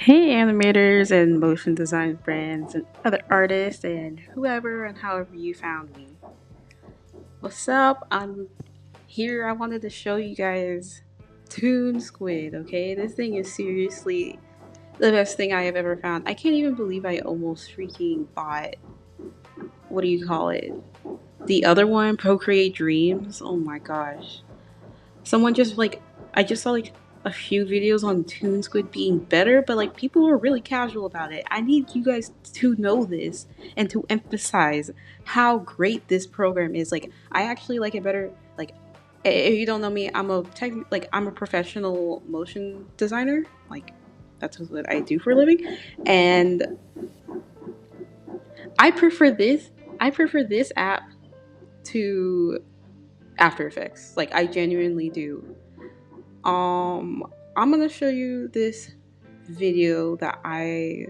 Hey, animators and motion design friends and other artists and whoever and however you found me. What's up? I'm here. I wanted to show you guys ToonSquid, okay? This thing is seriously the best thing I have ever found. I can't even believe I almost freaking bought, what do you call it? The other one, Procreate Dreams. Oh my gosh. Someone just I just saw a few videos on ToonSquid being better, but like people are really casual about it. I need you guys to know this and to emphasize how great this program is. Like I actually like it better. Like if you don't know me, I'm a professional motion designer. Like that's what I do for a living, and I prefer this. I prefer this app to After Effects. Like I genuinely do. Um, I'm gonna show you this video that I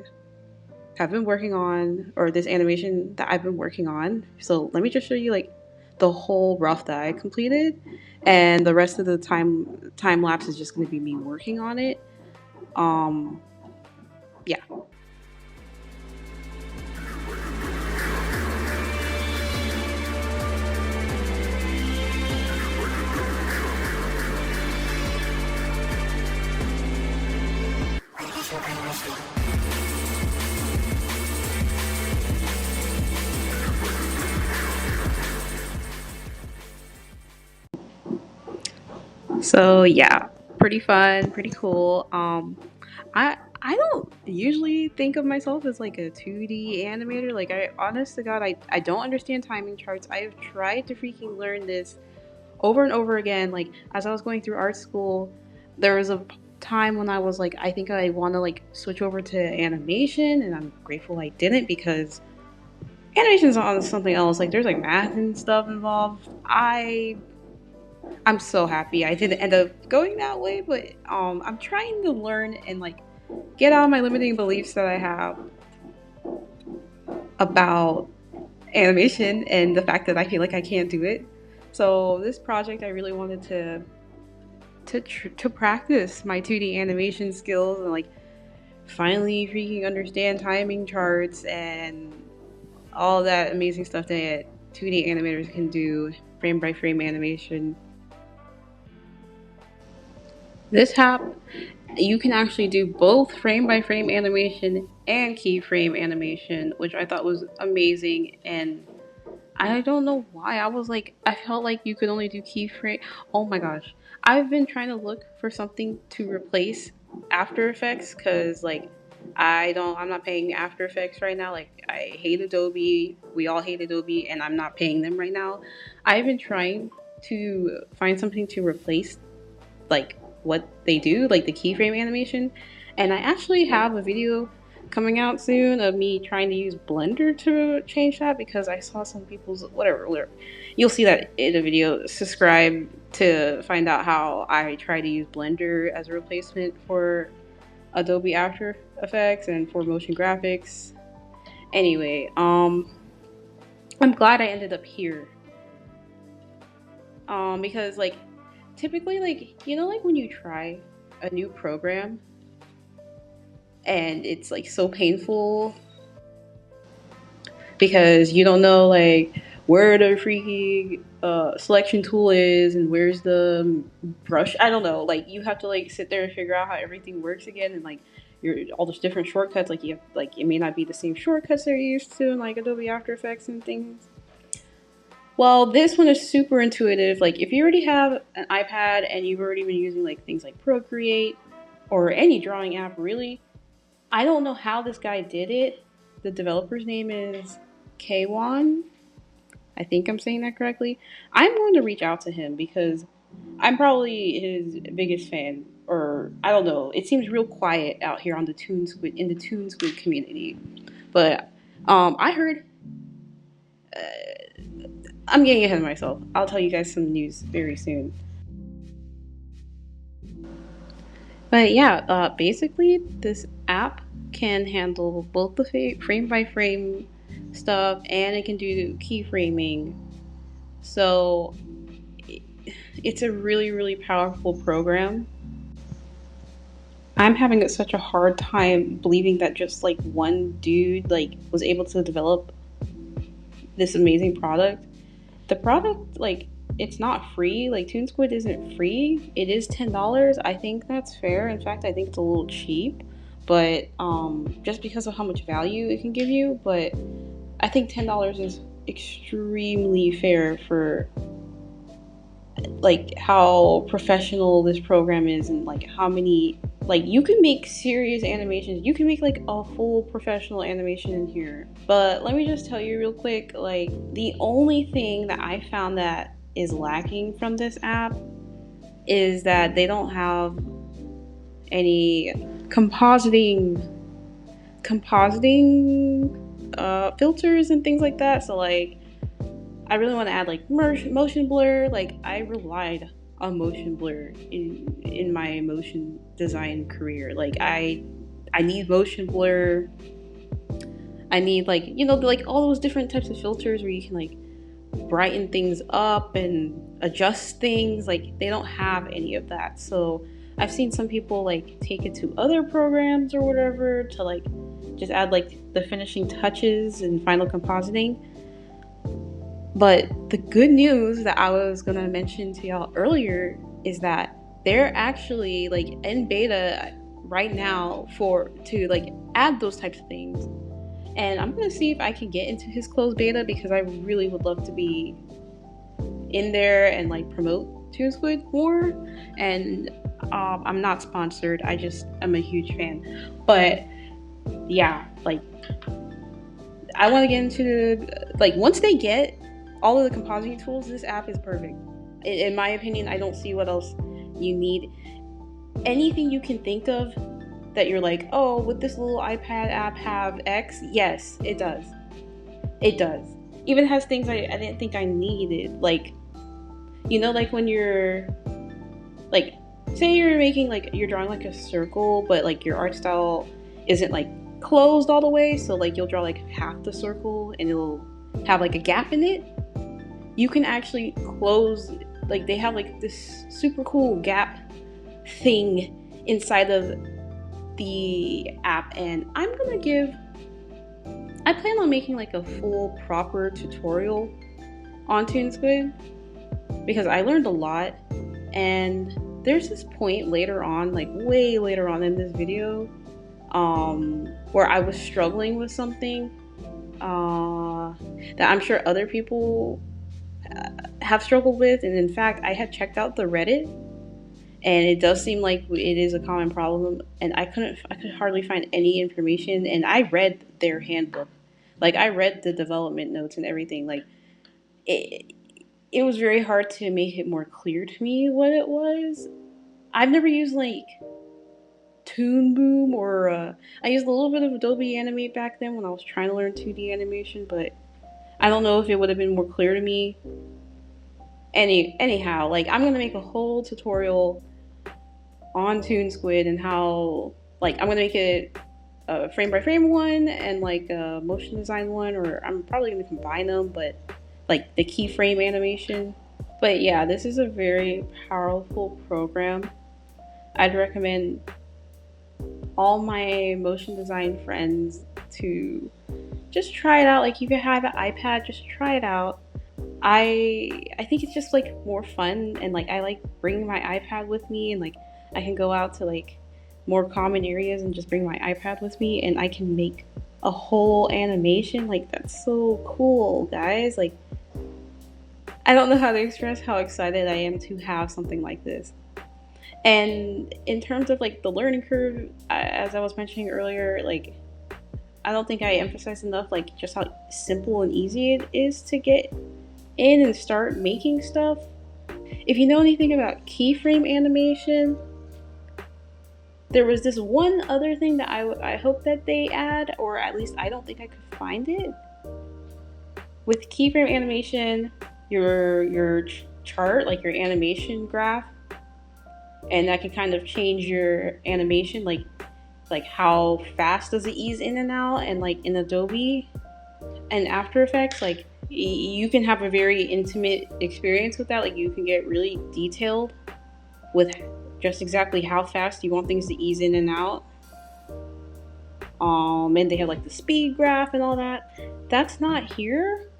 have been working on, or this animation that I've been working on. So let me just show you like the whole rough that I completed, and the rest of the time lapse is just gonna be me working on it. Um, yeah. So yeah, pretty fun, pretty cool. I don't usually think of myself as like a 2D animator. Like I honest to God, I don't understand timing charts. I have tried to freaking learn this over and over again. Like as I was going through art school, there was a time when I was like, I think I want to like switch over to animation, and I'm grateful I didn't because animation's on something else. Like there's like math and stuff involved. I'm so happy I didn't end up going that way, but I'm trying to learn and like get out of my limiting beliefs that I have about animation and the fact that I feel like I can't do it. So this project I really wanted to practice my 2D animation skills and like finally freaking understand timing charts and all that amazing stuff that 2D animators can do, frame by frame animation. This app, you can actually do both frame by frame animation and keyframe animation, which I thought was amazing. And I don't know why. I felt like you could only do keyframe. Oh my gosh. I've been trying to look for something to replace After Effects because, like, I'm not paying After Effects right now. Like, I hate Adobe. We all hate Adobe, and I'm not paying them right now. I've been trying to find something to replace like what they do, like the keyframe animation. And I actually have a video coming out soon of me trying to use Blender to change that because I saw some people's whatever. You'll see that in a video. Subscribe to find out how I try to use Blender as a replacement for Adobe After Effects and for motion graphics. Anyway, I'm glad I ended up here. Because like typically like like when you try a new program and it's like so painful because you don't know like where the freaking selection tool is and where's the brush. I don't know. Like you have to like sit there and figure out how everything works again, and like you're all those different shortcuts. Like you have like it may not be the same shortcuts they're used to in like Adobe After Effects and things. Well, this one is super intuitive. Like if you already have an iPad and you've already been using like things like Procreate or any drawing app really, I don't know how this guy did it. The developer's name is K1. I think I'm saying that correctly. I'm going to reach out to him because I'm probably his biggest fan. Or I don't know. It seems real quiet out here on the ToonSquid in the ToonSquid community. But I heard. I'm getting ahead of myself. I'll tell you guys some news very soon. But yeah, basically, this app can handle both the frame by frame stuff and it can do keyframing. So it's a really, really powerful program. I'm having such a hard time believing that just like one dude like was able to develop this amazing product. The product, like, it's not free. Like, ToonSquid isn't free. It is $10. I think that's fair. In fact, I think it's a little cheap, but just because of how much value it can give you. But I think $10 is extremely fair for like how professional this program is, and like how many, like, you can make serious animations. You can make like a full professional animation in here. But let me just tell you real quick, like, the only thing that I found that is lacking from this app is that they don't have any compositing filters and things like that. So like, I really want to add like motion blur. Like, I relied on motion blur in my motion design career. Like, I need motion blur. I need, like, you know, like all those different types of filters where you can like brighten things up and adjust things. Like, they don't have any of that. So I've seen some people like take it to other programs or whatever to like just add like the finishing touches and final compositing. But the good news that I was gonna mention to y'all earlier is that they're actually like in beta right now to like add those types of things. And I'm gonna see if I can get into his closed beta, because I really would love to be in there and like promote ToonSquid more. And I'm not sponsored. I just am a huge fan. But yeah, like, I want to get into like, once they get all of the compositing tools, this app is perfect. In my opinion, I don't see what else you need. Anything you can think of that you're like, oh, would this little iPad app have X? Yes, it does. It does. Even has things I didn't think I needed. Like, you know, like when you're like, say you're making like, you're drawing like a circle, but like your art style isn't like closed all the way. So like, you'll draw like half the circle and it'll have like a gap in it. You can actually close, like, they have like this super cool gap thing inside of the app. And I plan on making like a full proper tutorial on ToonSquid, because I learned a lot. And there's this point later on, like way later on in this video, where I was struggling with something that I'm sure other people have struggled with. And in fact, I had checked out the Reddit, and it does seem like it is a common problem, and I could hardly find any information. And I read their handbook, like I read the development notes and everything. Like, it was very hard to make it more clear to me what it was. I've never used like Toon Boom, or I used a little bit of Adobe Animate back then when I was trying to learn 2D animation, but I don't know if it would have been more clear to me. Anyhow, like, I'm gonna make a whole tutorial on ToonSquid and how, like, I'm gonna make it a frame by frame one and like a motion design one, or I'm probably gonna combine them, but like the keyframe animation. But yeah, this is a very powerful program. I'd recommend all my motion design friends to just try it out. Like, if you have an iPad, just try it out. I think it's just like more fun, and like I like bringing my iPad with me, and like I can go out to like more common areas and just bring my iPad with me, and I can make a whole animation. Like, that's so cool, guys. Like, I don't know how to express how excited I am to have something like this. And in terms of like the learning curve, as I was mentioning earlier, like, I don't think I emphasized enough like just how simple and easy it is to get in and start making stuff. If you know anything about keyframe animation, there was this one other thing that I hope that they add, or at least I don't think I could find it. With keyframe animation, your chart, like your animation graph, and that can kind of change your animation, like how fast does it ease in and out. And like in Adobe and After Effects, like you can have a very intimate experience with that. Like, you can get really detailed with just exactly how fast you want things to ease in and out. And they have like the speed graph and all that. That's not here,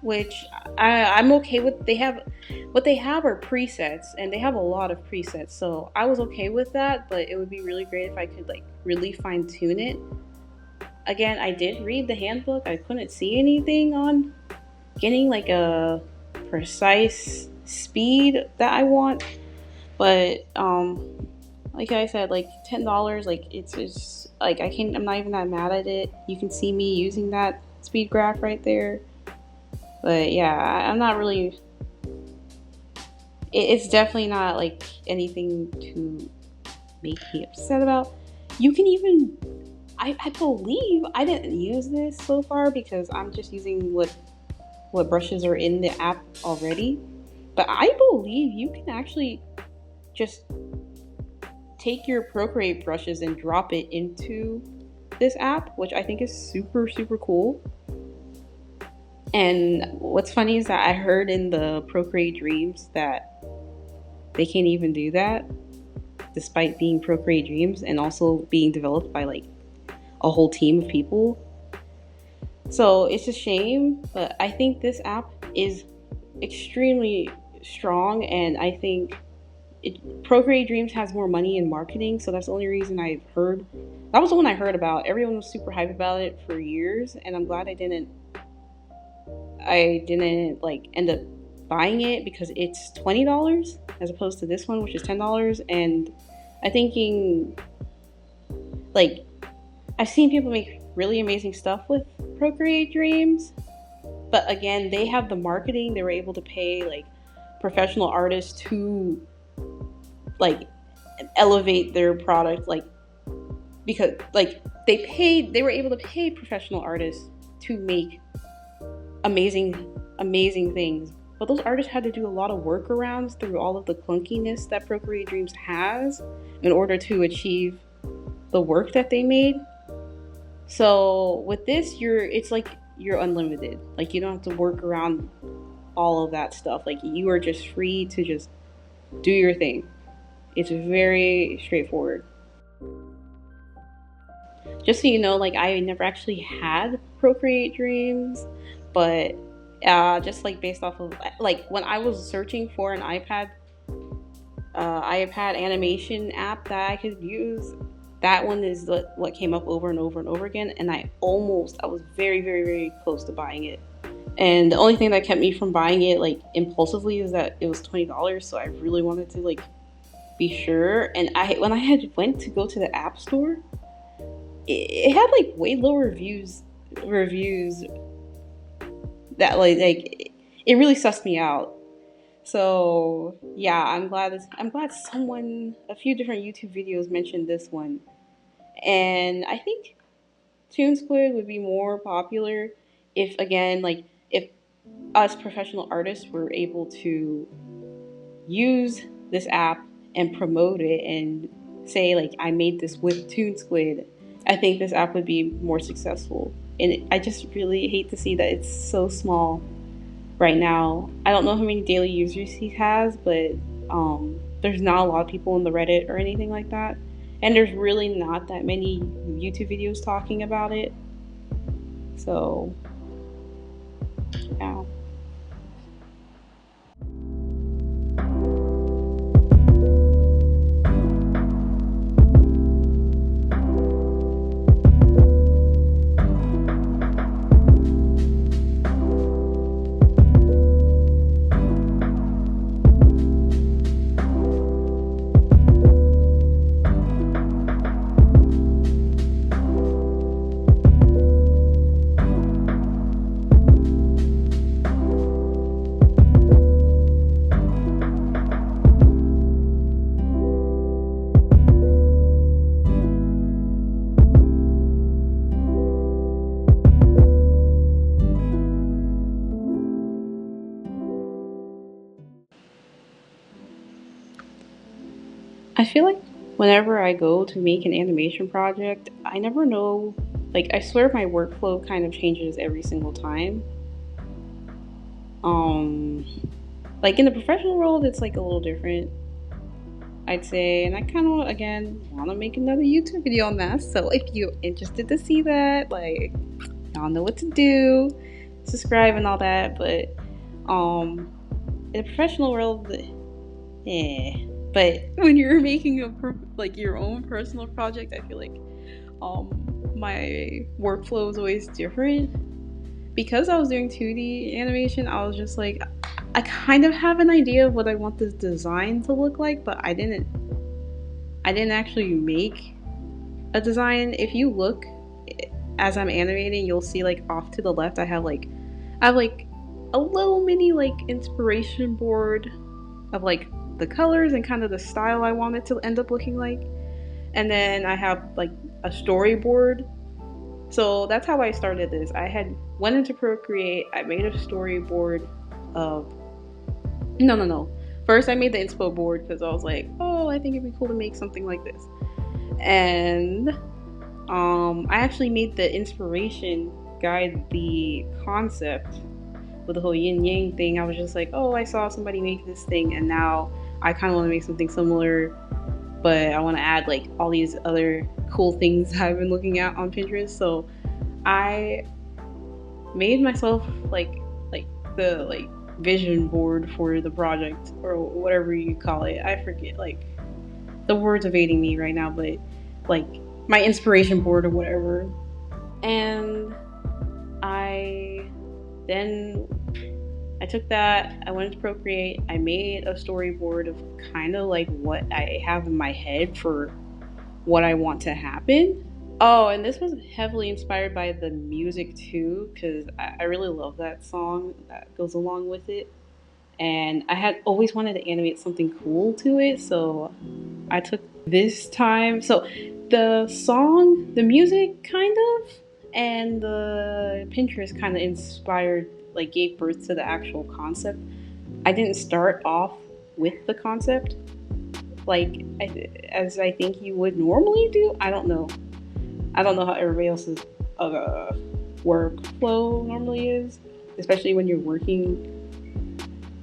which I'm okay with. They have what they have are presets, and they have a lot of presets, so I was okay with that. But it would be really great if I could like really fine tune it. Again, I did read the handbook. I couldn't see anything on getting like a precise speed that I want, but like I said, like $10, like it's just like I'm not even that mad at it. You can see me using that speed graph right there. But yeah, I'm not really. It's definitely not like anything to make me upset about. You can even. I believe I didn't use this so far because I'm just using what brushes are in the app already. But I believe you can actually just take your Procreate brushes and drop it into this app, which I think is super, super cool. And what's funny is that I heard in the Procreate Dreams that they can't even do that, despite being Procreate Dreams and also being developed by like a whole team of people. So it's a shame, but I think this app is extremely strong, and I think Procreate Dreams has more money in marketing, so that's the only reason I've heard. That was the one I heard about. Everyone was super hyped about it for years, and I'm glad I didn't like end up buying it because it's $20 as opposed to this one, which is $10. And I'm thinking, like, I've seen people make really amazing stuff with Procreate Dreams, but again, they have the marketing. They were able to pay like professional artists to like elevate their product, like because like they were able to pay professional artists to make amazing things, but those artists had to do a lot of workarounds through all of the clunkiness that Procreate Dreams has in order to achieve the work that they made. So with this, it's like you're unlimited. Like you don't have to work around all of that stuff. Like you are just free to just do your thing. It's very straightforward. Just so you know, like I never actually had Procreate Dreams, but just like based off of like when I was searching for an iPad animation app that I could use, that one is what came up over and over and over again, and I was very, very, very close to buying it. And the only thing that kept me from buying it like impulsively is that it was $20, so I really wanted to like be sure. And when I had went to go to the App Store, it had like way lower reviews that like it really sussed me out. So yeah, I'm glad a few different YouTube videos mentioned this one, and I think ToonSquid would be more popular if again like if us professional artists were able to use this app and promote it and say like I made this with ToonSquid. I think this app would be more successful, and I just really hate to see that it's so small right now. I don't know how many daily users he has, but there's not a lot of people in the Reddit or anything like that, and there's really not that many YouTube videos talking about it. So yeah. I feel like whenever I go to make an animation project, I never know. Like, I swear my workflow kind of changes every single time. Um, like in the professional world, it's like a little different. I'd say. And I kind of, again, want to make another YouTube video on that. So if you're interested to see that, like, y'all know what to do, subscribe and all that. But in the professional world, yeah. But when you're making like your own personal project, I feel like my workflow is always different. Because I was doing 2D animation, I was just like, I kind of have an idea of what I want this design to look like, but I didn't actually make a design. If you look as I'm animating, you'll see like off to the left I have like a little mini like inspiration board of like the colors and kind of the style I want it to end up looking like. And then I have like a storyboard. So that's how I started this. I had went into Procreate, I made a storyboard of no. First I made the inspo board because I was like, oh, I think it'd be cool to make something like this. And I actually made the inspiration guide, the concept with the whole yin yang thing. I was just like, oh, I saw somebody make this thing and now I kind of want to make something similar, but I want to add like all these other cool things I've been looking at on Pinterest. So I made myself like the like vision board for the project or whatever you call it. I forget, like the words evading me right now, but like my inspiration board or whatever. And I took that, I went to Procreate, I made a storyboard of kind of like what I have in my head for what I want to happen. Oh, and this was heavily inspired by the music too, because I really love that song that goes along with it. And I had always wanted to animate something cool to it, so I took this time. So the song, the music kind of, and the Pinterest kind of inspired, like gave birth to the actual concept. I didn't start off with the concept like as I think you would normally do. I don't know how everybody else's workflow normally is, especially when you're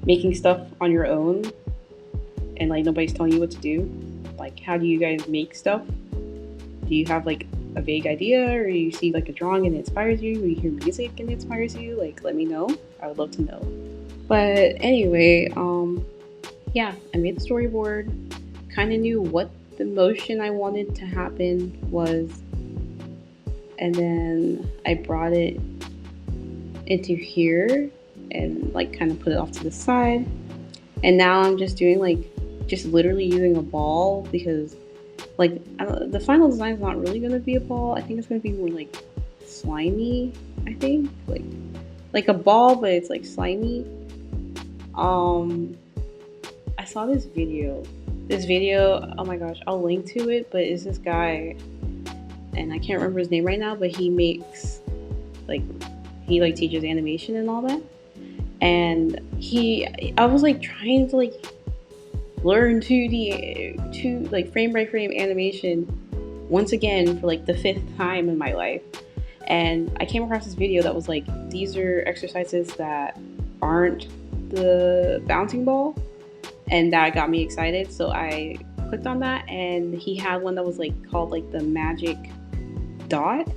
making stuff on your own and like nobody's telling you what to do. Like, how do you guys make stuff? Do you have like a vague idea, or you see like a drawing and it inspires you, or you hear music and it inspires you? Like, let me know. I would love to know. But anyway, yeah, I made the storyboard, kind of knew what the motion I wanted to happen was, and then I brought it into here and like kind of put it off to the side. And now I'm just doing like just literally using a ball, because like the final design is not really going to be a ball. I think it's going to be more like slimy. I think like a ball, but it's like slimy. I saw this video, oh my gosh, I'll link to it, but it's this guy, and I can't remember his name right now, but he makes he teaches animation and all that. And I was like trying to like learn 2D like frame by frame animation once again for like the 5th time in my life. And I came across this video that was like, these are exercises that aren't the bouncing ball, and that got me excited. So I clicked on that, and he had one that was like called like the magic dot.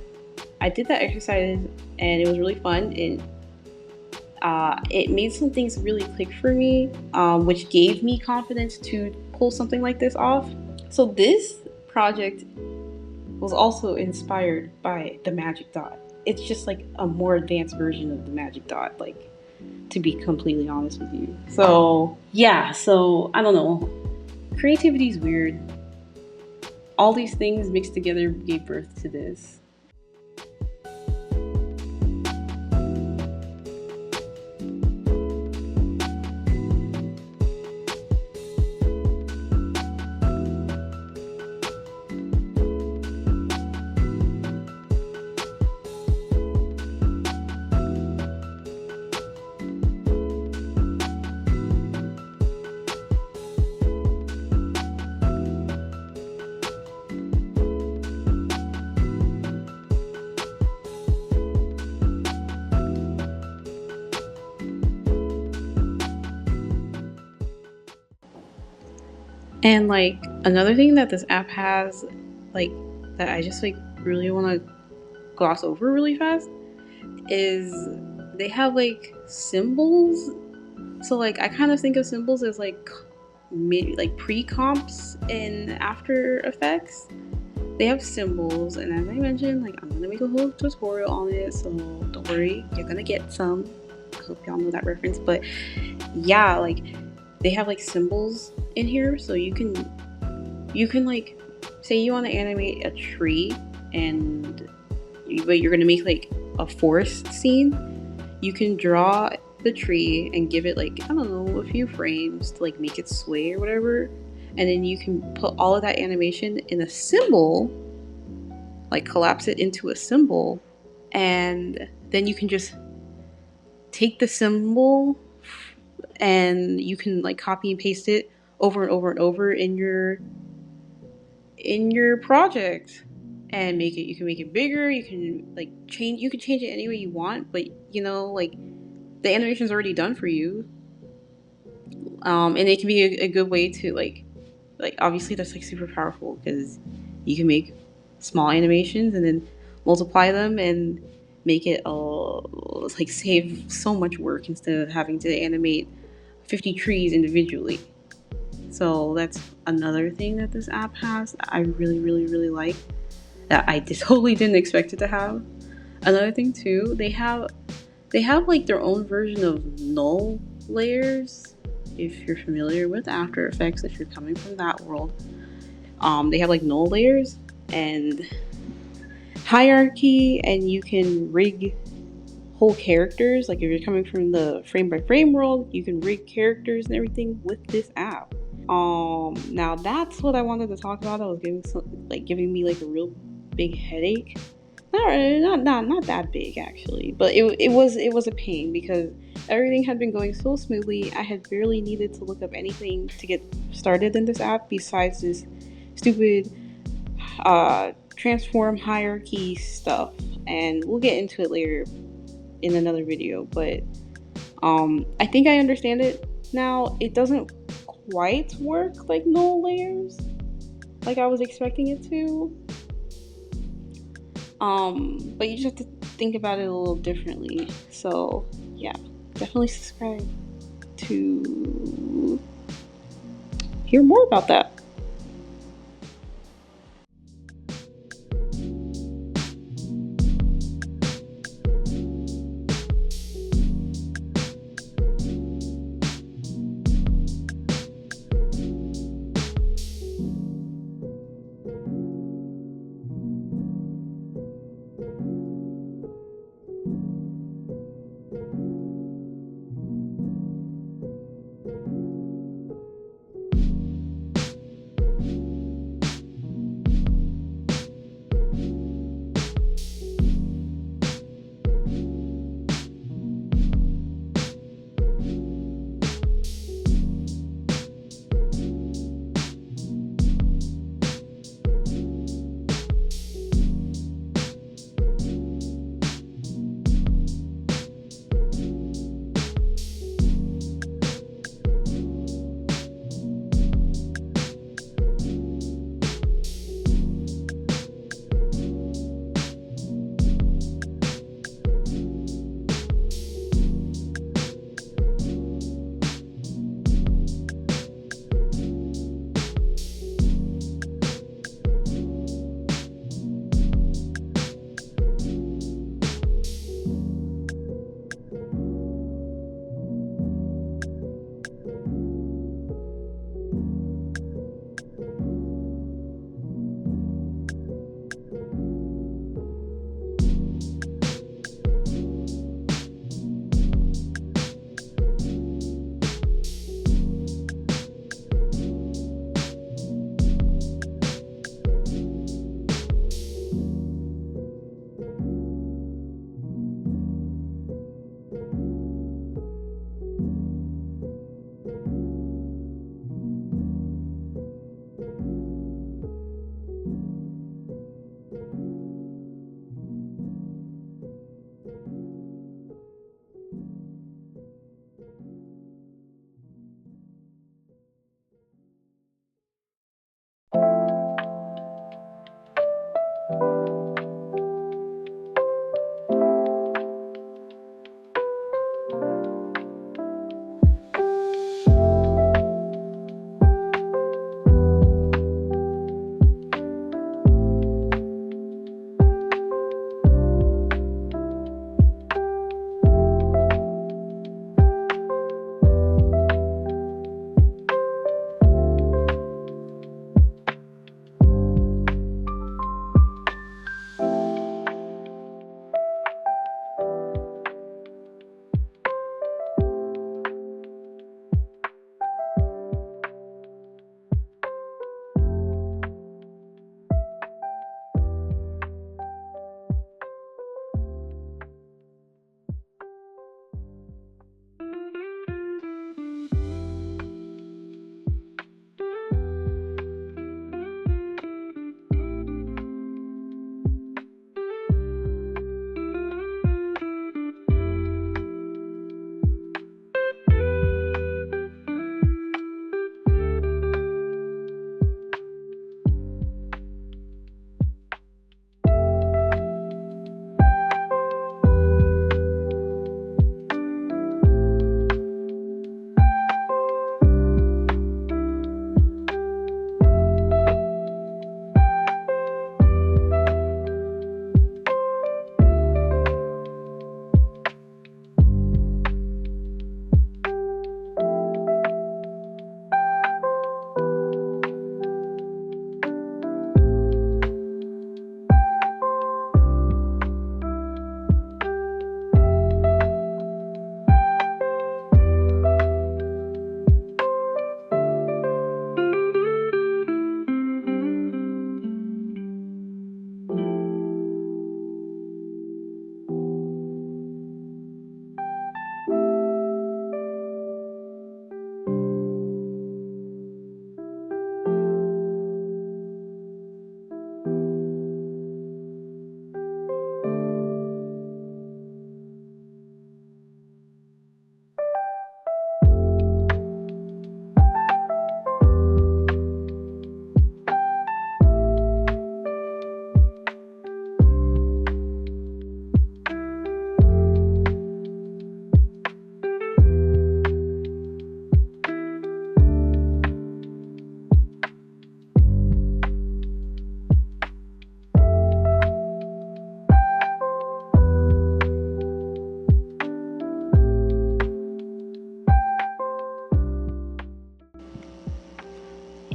I did that exercise and it was really fun, and it made some things really click for me, which gave me confidence to pull something like this off. So this project was also inspired by the magic dot. It's just like a more advanced version of the magic dot, like, to be completely honest with you. So yeah, so I don't know, creativity is weird. All these things mixed together gave birth to this. And like another thing that this app has, like that I just like really want to gloss over really fast is they have like symbols. So like I kind of think of symbols as like like pre-comps in After Effects. They have symbols, and as I mentioned, like I'm gonna make a whole tutorial on it, so don't worry, you're gonna get some. I hope y'all know that reference, but yeah, like they have like symbols in here, so you can like say you want to animate a tree, and but you're gonna make like a forest scene. You can draw the tree and give it like I don't know a few frames to like make it sway or whatever, and then you can put all of that animation in a symbol, like collapse it into a symbol, and then you can just take the symbol and you can like copy and paste it over and over and over in your project and make it. You can make it bigger, you can like change, you can change it any way you want, but like the animation's already done for you. And it can be a good way to like obviously that's like super powerful because you can make small animations and then multiply them and make it like save so much work instead of having to animate 50 trees individually. So that's another thing that this app has that I really really really like, that I totally didn't expect it to have. Another thing too, they have like their own version of null layers. If you're familiar with After Effects, if you're coming from that world, they have like null layers and hierarchy, and you can rig whole characters. Like if you're coming from the frame by frame world, you can rig characters and everything with this app. Now that's what I wanted to talk about. That was giving me like a real big headache. Not that big actually, but it was a pain because everything had been going so smoothly. I had barely needed to look up anything to get started in this app besides this stupid transform hierarchy stuff, and we'll get into it later in another video. But I think I understand it now. It doesn't quite work like null layers, like I was expecting it to. But you just have to think about it a little differently. So yeah, definitely subscribe to hear more about that.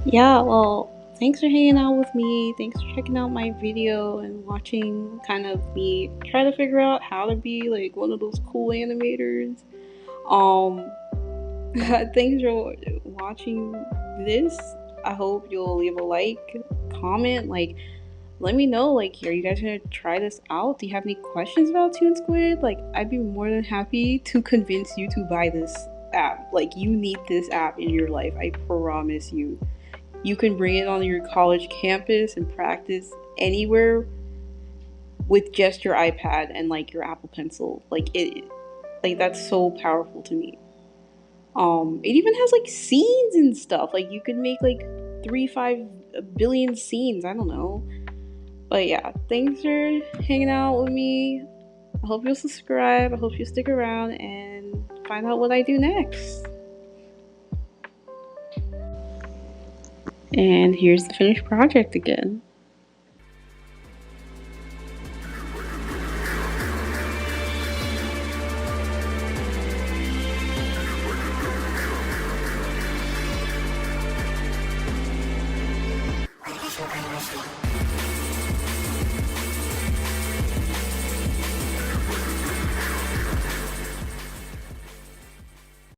Yeah, well, thanks for hanging out with me. Thanks for checking out my video and watching kind of me try to figure out how to be like one of those cool animators. Um, thanks for watching this. I hope you'll leave a like, comment, like, let me know, like, are you guys gonna try this out? Do you have any questions about ToonSquid? Like, I'd be more than happy to convince you to buy this app. Like, you need this app in your life, I promise you. You can bring it on your college campus and practice anywhere with just your iPad and like your Apple Pencil. Like that's so powerful to me. It even has like scenes and stuff. Like you could make like 5 billion scenes. I don't know. But yeah, thanks for hanging out with me. I hope you'll subscribe. I hope you stick around and find out what I do next. And here's the finished project again. What is your